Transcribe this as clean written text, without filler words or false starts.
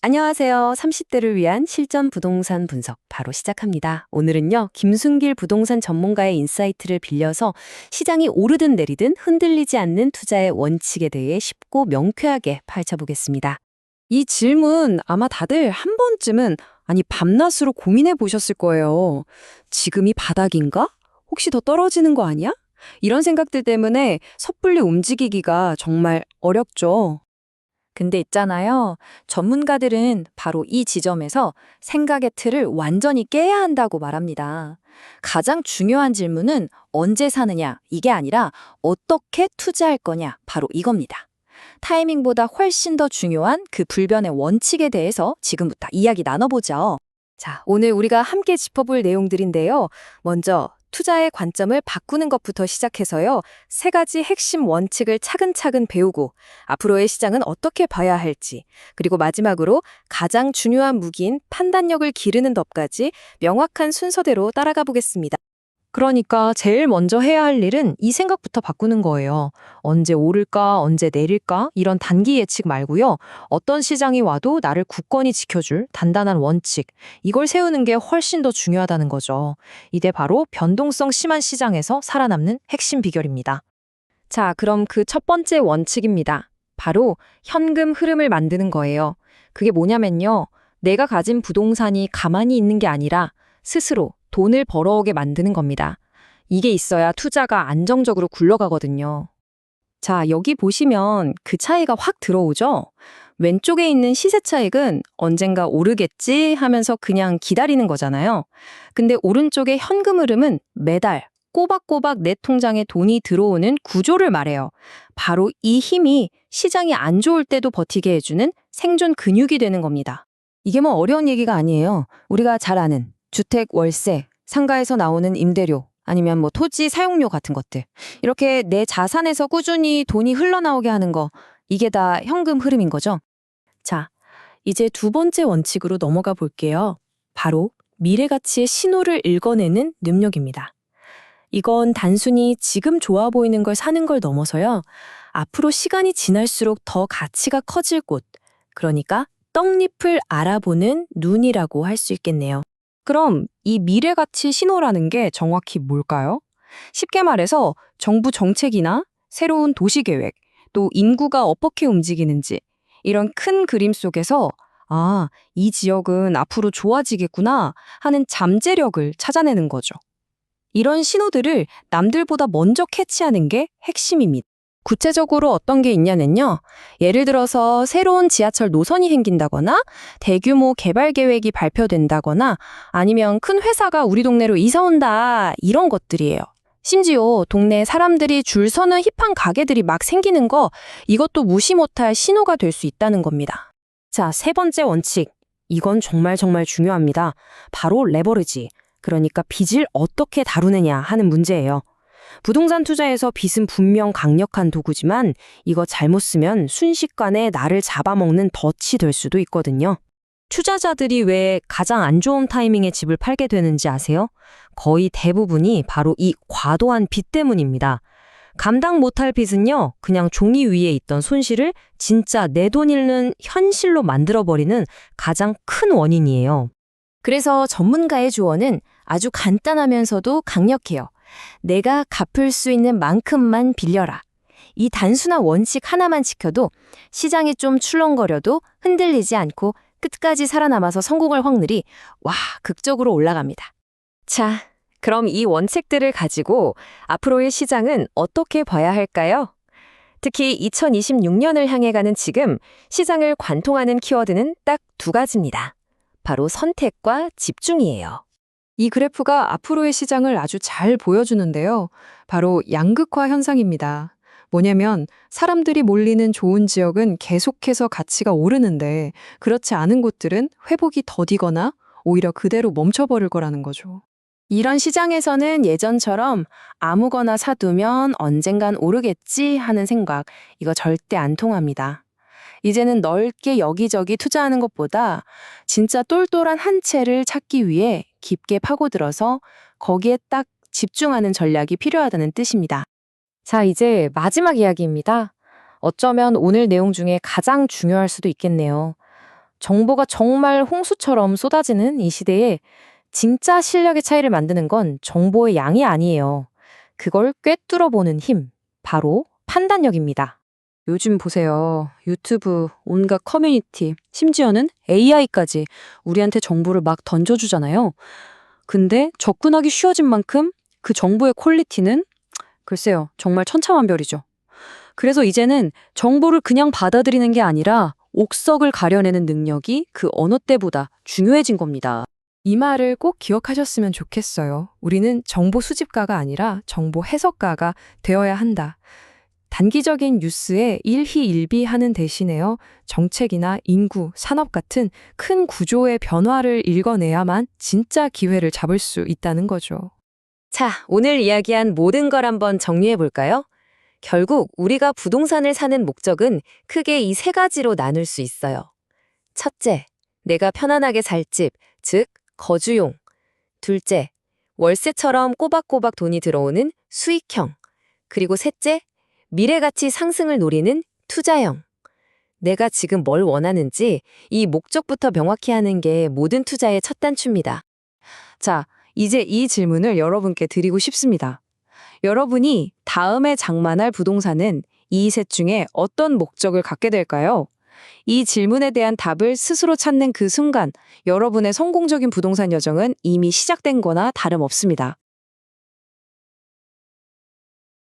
안녕하세요. 30대를 위한 실전 부동산 분석 바로 시작합니다. 오늘은요, 김순길 부동산 전문가의 인사이트를 빌려서 시장이 오르든 내리든 흔들리지 않는 투자의 원칙에 대해 쉽고 명쾌하게 파헤쳐보겠습니다. 이 질문 아마 다들 한 번쯤은 아니 밤낮으로 고민해 보셨을 거예요. 지금이 바닥인가? 혹시 더 떨어지는 거 아니야? 이런 생각들 때문에 섣불리 움직이기가 정말 어렵죠. 근데 있잖아요. 전문가들은 바로 이 지점에서 생각의 틀을 완전히 깨야 한다고 말합니다. 가장 중요한 질문은 언제 사느냐, 이게 아니라 어떻게 투자할 거냐, 바로 이겁니다. 타이밍보다 훨씬 더 중요한 그 불변의 원칙에 대해서 지금부터 이야기 나눠보죠. 자, 오늘 우리가 함께 짚어볼 내용들인데요. 먼저 투자의 관점을 바꾸는 것부터 시작해서요. 세 가지 핵심 원칙을 차근차근 배우고 앞으로의 시장은 어떻게 봐야 할지, 그리고 마지막으로 가장 중요한 무기인 판단력을 기르는 법까지 명확한 순서대로 따라가 보겠습니다. 그러니까 제일 먼저 해야 할 일은 이 생각부터 바꾸는 거예요. 언제 오를까, 언제 내릴까? 이런 단기 예측 말고요. 어떤 시장이 와도 나를 굳건히 지켜줄 단단한 원칙. 이걸 세우는 게 훨씬 더 중요하다는 거죠. 이게 바로 변동성 심한 시장에서 살아남는 핵심 비결입니다. 자, 그럼 그 첫 번째 원칙입니다. 바로 현금 흐름을 만드는 거예요. 그게 뭐냐면요. 내가 가진 부동산이 가만히 있는 게 아니라 스스로 돈을 벌어오게 만드는 겁니다. 이게 있어야 투자가 안정적으로 굴러가거든요. 자, 여기 보시면 그 차이가 확 들어오죠? 왼쪽에 있는 시세 차익은 언젠가 오르겠지 하면서 그냥 기다리는 거잖아요. 근데 오른쪽의 현금 흐름은 매달 꼬박꼬박 내 통장에 돈이 들어오는 구조를 말해요. 바로 이 힘이 시장이 안 좋을 때도 버티게 해주는 생존 근육이 되는 겁니다. 이게 뭐 어려운 얘기가 아니에요. 우리가 잘 아는 주택 월세, 상가에서 나오는 임대료, 아니면 뭐 토지 사용료 같은 것들. 이렇게 내 자산에서 꾸준히 돈이 흘러나오게 하는 거, 이게 다 현금 흐름인 거죠. 자, 이제 두 번째 원칙으로 넘어가 볼게요. 바로 미래 가치의 신호를 읽어내는 능력입니다. 이건 단순히 지금 좋아 보이는 걸 사는 걸 넘어서요. 앞으로 시간이 지날수록 더 가치가 커질 곳, 그러니까 떡잎을 알아보는 눈이라고 할 수 있겠네요. 그럼 이 미래 가치 신호라는 게 정확히 뭘까요? 쉽게 말해서 정부 정책이나 새로운 도시 계획, 또 인구가 어떻게 움직이는지 이런 큰 그림 속에서 이 지역은 앞으로 좋아지겠구나 하는 잠재력을 찾아내는 거죠. 이런 신호들을 남들보다 먼저 캐치하는 게 핵심입니다. 구체적으로 어떤 게 있냐면요. 예를 들어서 새로운 지하철 노선이 생긴다거나 대규모 개발 계획이 발표된다거나 아니면 큰 회사가 우리 동네로 이사 온다 이런 것들이에요. 심지어 동네에 사람들이 줄 서는 힙한 가게들이 막 생기는 거 이것도 무시 못할 신호가 될 수 있다는 겁니다. 자, 세 번째 원칙. 이건 정말 중요합니다. 바로 레버리지. 그러니까 빚을 어떻게 다루느냐 하는 문제예요. 부동산 투자에서 빚은 분명 강력한 도구지만 이거 잘못 쓰면 순식간에 나를 잡아먹는 덫이 될 수도 있거든요. 투자자들이 왜 가장 안 좋은 타이밍에 집을 팔게 되는지 아세요? 거의 대부분이 바로 이 과도한 빚 때문입니다. 감당 못할 빚은요, 그냥 종이 위에 있던 손실을 진짜 내 돈 잃는 현실로 만들어버리는 가장 큰 원인이에요. 그래서 전문가의 조언은 아주 간단하면서도 강력해요. 내가 갚을 수 있는 만큼만 빌려라. 이 단순한 원칙 하나만 지켜도 시장이 좀 출렁거려도 흔들리지 않고 끝까지 살아남아서 성공할 확률이 극적으로 올라갑니다. 자, 그럼 이 원칙들을 가지고 앞으로의 시장은 어떻게 봐야 할까요? 특히 2026년을 향해 가는 지금 시장을 관통하는 키워드는 딱 두 가지입니다. 바로 선택과 집중이에요. 이 그래프가 앞으로의 시장을 아주 잘 보여주는데요. 바로 양극화 현상입니다. 뭐냐면 사람들이 몰리는 좋은 지역은 계속해서 가치가 오르는데 그렇지 않은 곳들은 회복이 더디거나 오히려 그대로 멈춰버릴 거라는 거죠. 이런 시장에서는 예전처럼 아무거나 사두면 언젠간 오르겠지 하는 생각, 이거 절대 안 통합니다. 이제는 넓게 여기저기 투자하는 것보다 진짜 똘똘한 한 채를 찾기 위해 깊게 파고들어서 거기에 딱 집중하는 전략이 필요하다는 뜻입니다. 자, 이제 마지막 이야기입니다. 어쩌면 오늘 내용 중에 가장 중요할 수도 있겠네요. 정보가 정말 홍수처럼 쏟아지는 이 시대에 진짜 실력의 차이를 만드는 건 정보의 양이 아니에요. 그걸 꿰뚫어보는 힘, 바로 판단력입니다. 요즘 보세요. 유튜브, 온갖 커뮤니티, 심지어는 AI까지 우리한테 정보를 막 던져주잖아요. 근데 접근하기 쉬워진 만큼 그 정보의 퀄리티는 글쎄요, 정말 천차만별이죠. 그래서 이제는 정보를 그냥 받아들이는 게 아니라 옥석을 가려내는 능력이 그 어느 때보다 중요해진 겁니다. 이 말을 꼭 기억하셨으면 좋겠어요. 우리는 정보 수집가가 아니라 정보 해석가가 되어야 한다. 단기적인 뉴스에 일희일비하는 대신에요. 정책이나 인구, 산업 같은 큰 구조의 변화를 읽어내야만 진짜 기회를 잡을 수 있다는 거죠. 자, 오늘 이야기한 모든 걸 한번 정리해 볼까요? 결국 우리가 부동산을 사는 목적은 크게 이 세 가지로 나눌 수 있어요. 첫째, 내가 편안하게 살 집, 즉 거주용. 둘째, 월세처럼 꼬박꼬박 돈이 들어오는 수익형. 그리고 셋째, 미래가치 상승을 노리는 투자형. 내가 지금 뭘 원하는지 이 목적부터 명확히 하는 게 모든 투자의 첫 단추입니다. 자, 이제 이 질문을 여러분께 드리고 싶습니다. 여러분이 다음에 장만할 부동산은 이 셋 중에 어떤 목적을 갖게 될까요? 이 질문에 대한 답을 스스로 찾는 그 순간 여러분의 성공적인 부동산 여정은 이미 시작된 거나 다름없습니다.